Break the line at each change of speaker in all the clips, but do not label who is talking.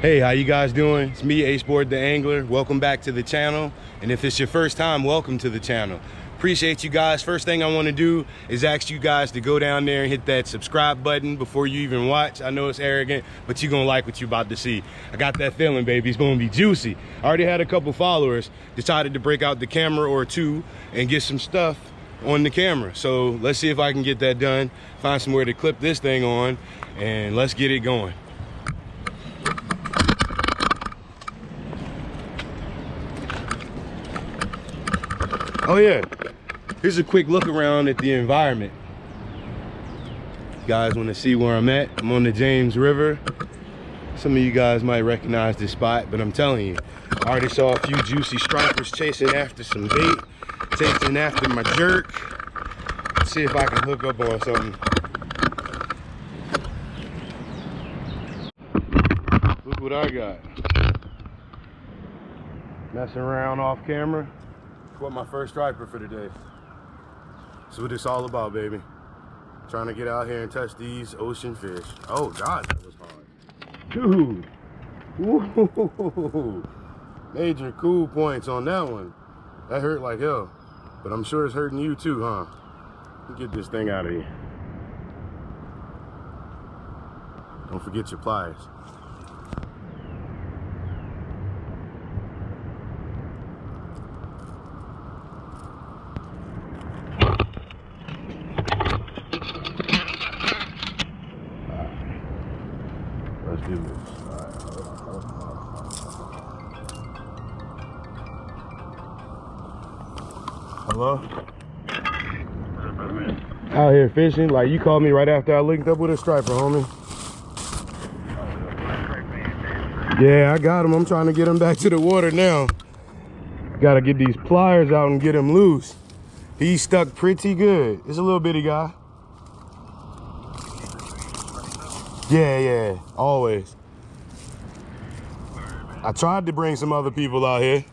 Hey, how you guys doing? It's me, Aceboard the Angler. Welcome back to the channel. And if it's your first time, welcome to the channel. Appreciate you guys. First thing I want to do is ask you guys to go down there and hit that subscribe button before you even watch. I know it's arrogant, but you're gonna like what you're about to see. I got that feeling, baby. It's gonna be juicy. I already had a couple followers, decided to break out the camera or two and get some stuff on the camera. So let's see if I can get that done, find somewhere to clip this thing on, and let's get it going. Oh yeah, here's a quick look around at the environment. You guys want to see where I'm at? I'm on the James River. Some of you guys might recognize this spot, but I'm telling you, I already saw a few juicy stripers chasing after some bait, chasing after my jerk. Let's see if I can hook up on something. Look what I got. Messing around off camera. What my first striper for today. That's what it's all about, baby. Trying to get out here and touch these ocean fish. Oh God, that was hard. Dude. Woo. Major cool points on that one. That hurt like hell. But I'm sure it's hurting you too, huh? Let me get this thing out of here. Don't forget your pliers. Let's do this. Hello? Out here fishing. Like, you called me right after I linked up with a striper, homie. Yeah, I got him. I'm trying to get him back to the water now. Gotta get these pliers out and get him loose. He's stuck pretty good. It's a little bitty guy. Yeah, always. I tried to bring some other people out here.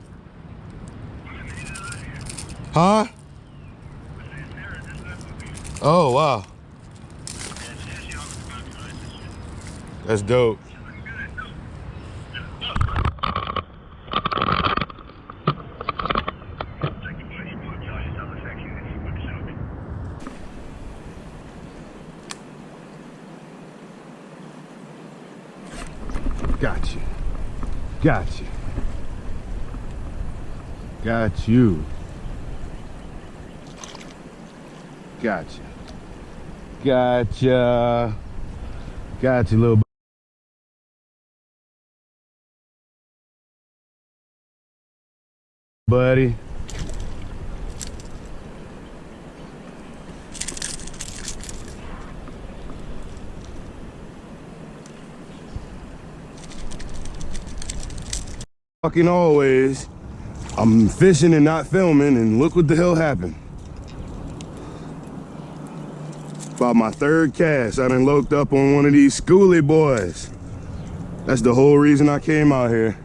Huh? Oh, wow. That's dope. Got you. Got you. Got you. Gotcha. Gotcha. Gotcha, little buddy. Fucking always, I'm fishing and not filming, and look what the hell happened. About my third cast, I done loked up on one of these schoolie boys. That's the whole reason I came out here.